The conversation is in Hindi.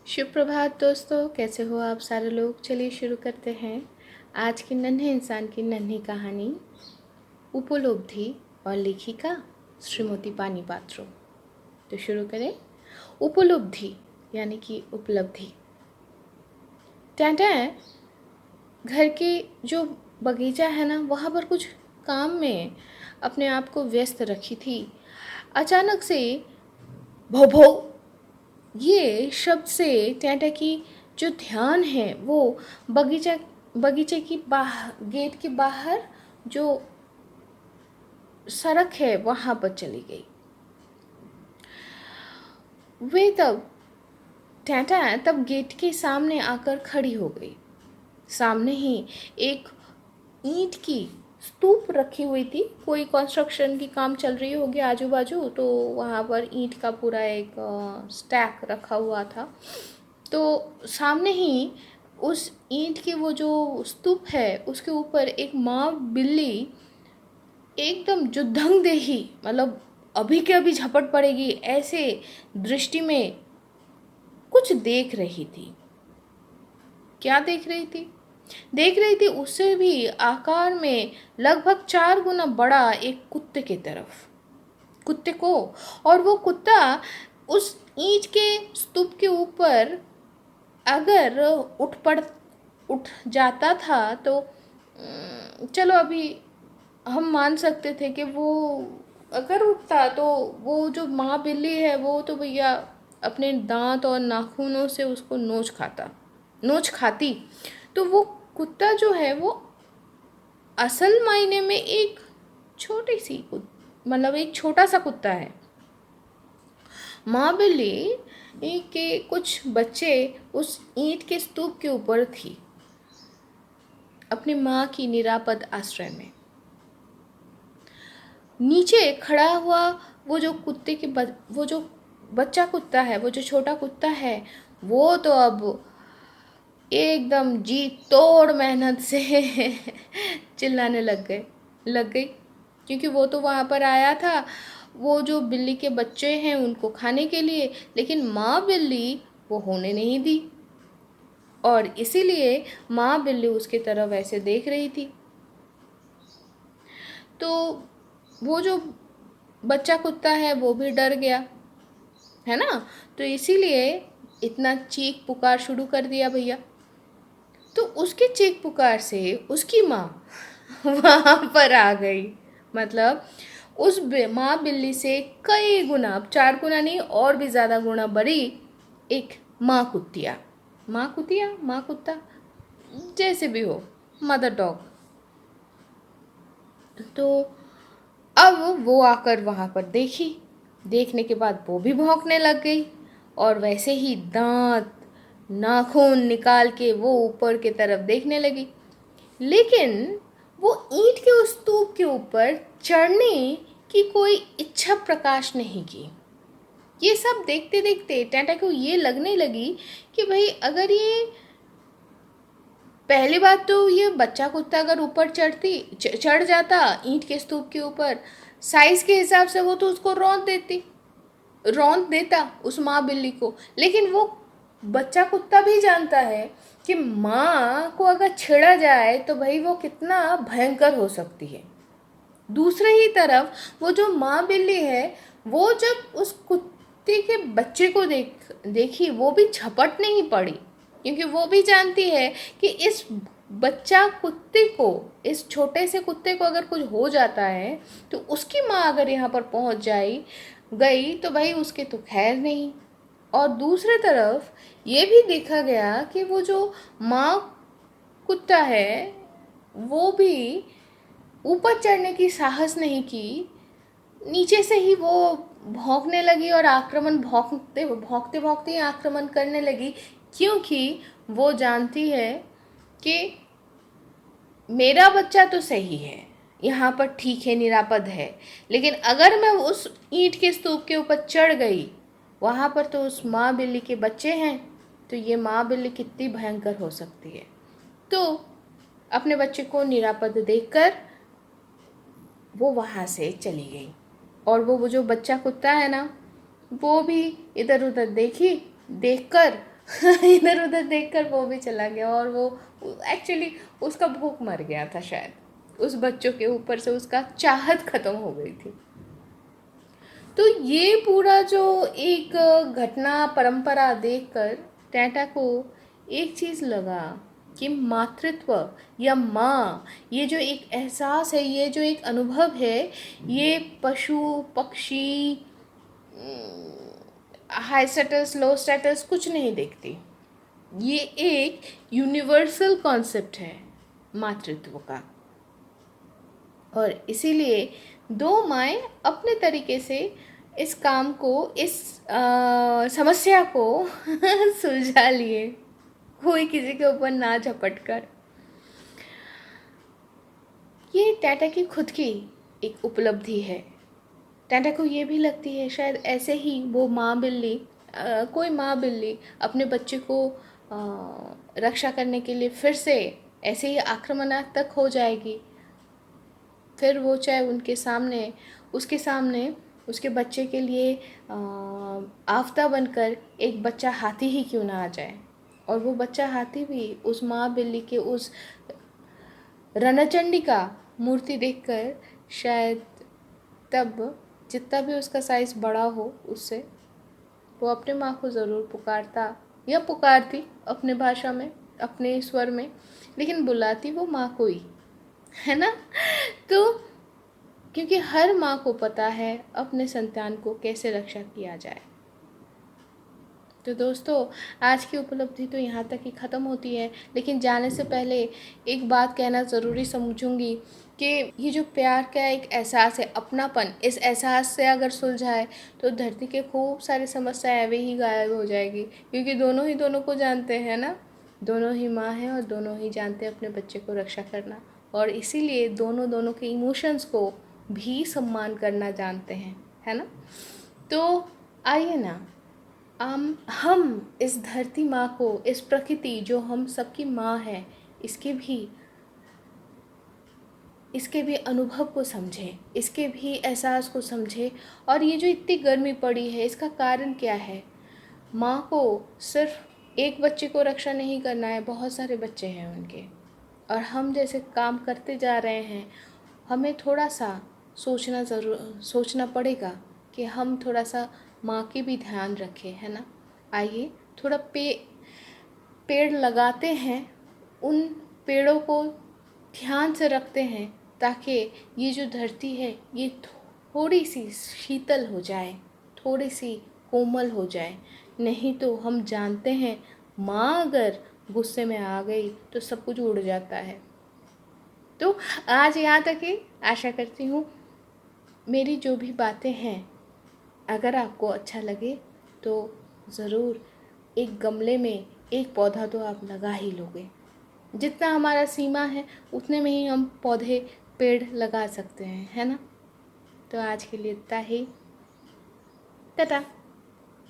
सुप्रभात दोस्तों, कैसे हो आप सारे लोग। चलिए शुरू करते हैं आज की नन्हे इंसान की नन्ही कहानी, उपलब्धि और लेखिका श्रीमती पानी पात्रो। तो शुरू करें। उपलब्धि यानी कि उपलब्धि। टाटा घर के जो बगीचा है ना, वहाँ पर कुछ काम में अपने आप को व्यस्त रखी थी। अचानक से भौ भौ ये शब्द से टाटा की जो ध्यान है वो बगीचे की गेट के बाहर जो सड़क है वहाँ पर चली गई। वे टाटा तब गेट के सामने आकर खड़ी हो गई। सामने ही एक ईंट की स्तूप रखी हुई थी। कोई कंस्ट्रक्शन की काम चल रही होगी आजू बाजू, तो वहाँ पर ईंट का पूरा एक स्टैक रखा हुआ था। तो सामने ही उस ईंट की वो जो स्तूप है उसके ऊपर एक माँ बिल्ली एकदम जुद्धंग देही, मतलब अभी के अभी झपट पड़ेगी ऐसे दृष्टि में कुछ देख रही थी। क्या देख रही थी? देख रही थी उससे भी आकार में लगभग 4 गुना बड़ा एक कुत्ते को। और वो कुत्ता उस ईंट के स्तूप के ऊपर अगर उठ जाता था तो चलो अभी हम मान सकते थे कि वो अगर उठता तो वो जो माँ बिल्ली है वो तो भैया अपने दांत और नाखूनों से उसको नोच खाती। तो वो कुत्ता जो है वो असल मायने में एक मतलब एक छोटा सा कुत्ता है। माँ बिल्ली के कुछ बच्चे उस ईंट के स्तूप के ऊपर थी, अपनी माँ की निरापद आश्रय में। नीचे खड़ा हुआ वो जो बच्चा कुत्ता है, वो जो छोटा कुत्ता है, वो तो अब एकदम जी तोड़ मेहनत से चिल्लाने लग गई, क्योंकि वो तो वहाँ पर आया था वो जो बिल्ली के बच्चे हैं उनको खाने के लिए, लेकिन माँ बिल्ली वो होने नहीं दी। और इसीलिए माँ बिल्ली उसकी तरफ ऐसे देख रही थी। तो वो जो बच्चा कुत्ता है वो भी डर गया, है ना। तो इसीलिए इतना चीख पुकार शुरू कर दिया भैया। तो उसके चीख पुकार से उसकी माँ वहाँ पर आ गई। मतलब उस माँ बिल्ली से कई गुना, अब 4 गुना नहीं और भी ज़्यादा गुना बड़ी एक माँ कुत्ता जैसे भी हो, मदर डॉग। तो अब वो आकर वहाँ पर देखने के बाद वो भी भौंकने लग गई और वैसे ही दांत नाखून निकाल के वो ऊपर की तरफ देखने लगी। लेकिन वो ईंट के उस स्तूप के ऊपर चढ़ने की कोई इच्छा प्रकाश नहीं की। ये सब देखते देखते टाटा को ये लगने लगी कि भाई अगर ये पहली बात तो ये बच्चा कुत्ता अगर ऊपर चढ़ जाता ईंट के स्तूप के ऊपर, साइज के हिसाब से वो तो उसको रौंद देता उस माँ बिल्ली को। लेकिन वो बच्चा कुत्ता भी जानता है कि माँ को अगर छेड़ा जाए तो भाई वो कितना भयंकर हो सकती है। दूसरे ही तरफ वो जो माँ बिल्ली है वो जब उस कुत्ते के बच्चे को देखी वो भी झपट नहीं पड़ी, क्योंकि वो भी जानती है कि इस इस छोटे से कुत्ते को अगर कुछ हो जाता है तो उसकी माँ अगर यहाँ पर पहुँच गई तो भाई उसके तो खैर नहीं। और दूसरे तरफ ये भी देखा गया कि वो जो माँ कुत्ता है वो भी ऊपर चढ़ने की साहस नहीं की, नीचे से ही वो भौंकने लगी और भौंकते भौंकते ही आक्रमण करने लगी, क्योंकि वो जानती है कि मेरा बच्चा तो सही है, यहाँ पर ठीक है, निरापद है, लेकिन अगर मैं उस ईंट के स्तूप के ऊपर चढ़ गई वहाँ पर तो उस माँ बिल्ली के बच्चे हैं, तो ये माँ बिल्ली कितनी भयंकर हो सकती है। तो अपने बच्चे को निरापद देखकर वो वहाँ से चली गई। और वो जो बच्चा कुत्ता है ना, वो भी इधर उधर देखकर इधर उधर देखकर वो भी चला गया, और वो एक्चुअली उसका भूख मर गया था शायद, उस बच्चों के ऊपर से उसका चाहत खत्म हो गई थी। तो ये पूरा जो एक घटना परंपरा देखकर टैटा को एक चीज़ लगा कि मातृत्व या माँ, ये जो एक एहसास है, ये जो एक अनुभव है, ये पशु पक्षी, हाई स्टेटस लो स्टेटस कुछ नहीं देखती। ये एक यूनिवर्सल कॉन्सेप्ट है मातृत्व का। और इसीलिए दो माएँ अपने तरीके से इस काम को, इस समस्या को सुलझा लिए, कोई किसी के ऊपर ना झपट कर। ये टाटा की खुद की एक उपलब्धि है। टाटा को ये भी लगती है शायद ऐसे ही वो माँ बिल्ली, कोई माँ बिल्ली अपने बच्चे को रक्षा करने के लिए फिर से ऐसे ही आक्रामणात्मक हो जाएगी। फिर वो चाहे उसके सामने उसके बच्चे के लिए आफ्ता बनकर एक बच्चा हाथी ही क्यों ना आ जाए, और वो बच्चा हाथी भी उस माँ बिल्ली के उस रणचंडी का मूर्ति देखकर शायद तब जितना भी उसका साइज़ बड़ा हो उससे, वो अपने माँ को ज़रूर पुकारता या पुकारती अपने भाषा में, अपने स्वर में, लेकिन बुलाती वो माँ को ही, है ना। तो क्योंकि हर माँ को पता है अपने संतान को कैसे रक्षा किया जाए। तो दोस्तों, आज की उपलब्धि तो यहाँ तक ही ख़त्म होती है, लेकिन जाने से पहले एक बात कहना ज़रूरी समझूंगी कि ये जो प्यार का एक एहसास है, अपनापन, इस एहसास से अगर सुलझाए तो धरती के खूब सारी समस्याएं वे ही गायब हो जाएगी, क्योंकि दोनों को जानते हैं ना, दोनों ही माँ हैं और दोनों ही जानते हैं अपने बच्चे को रक्षा करना, और इसीलिए दोनों के इमोशंस को भी सम्मान करना जानते हैं, है ना। तो आइए ना, हम इस धरती माँ को, इस प्रकृति जो हम सबकी माँ है, इसके भी अनुभव को समझें, इसके भी एहसास को समझें। और ये जो इतनी गर्मी पड़ी है, इसका कारण क्या है? माँ को सिर्फ एक बच्चे को रक्षा नहीं करना है, बहुत सारे बच्चे हैं उनके, और हम जैसे काम करते जा रहे हैं, हमें थोड़ा सा सोचना पड़ेगा कि हम थोड़ा सा माँ की भी ध्यान रखें, है ना। आइए थोड़ा पेड़ लगाते हैं, उन पेड़ों को ध्यान से रखते हैं, ताकि ये जो धरती है ये थोड़ी सी शीतल हो जाए, थोड़ी सी कोमल हो जाए। नहीं तो हम जानते हैं, माँ अगर गुस्से में आ गई तो सब कुछ उड़ जाता है। तो आज यहाँ तक ही, आशा करती हूँ मेरी जो भी बातें हैं, अगर आपको अच्छा लगे तो ज़रूर एक गमले में एक पौधा तो आप लगा ही लोगे। जितना हमारा सीमा है उतने में ही हम पौधे पेड़ लगा सकते हैं, है ना। तो आज के लिए इतना ही, टाटा।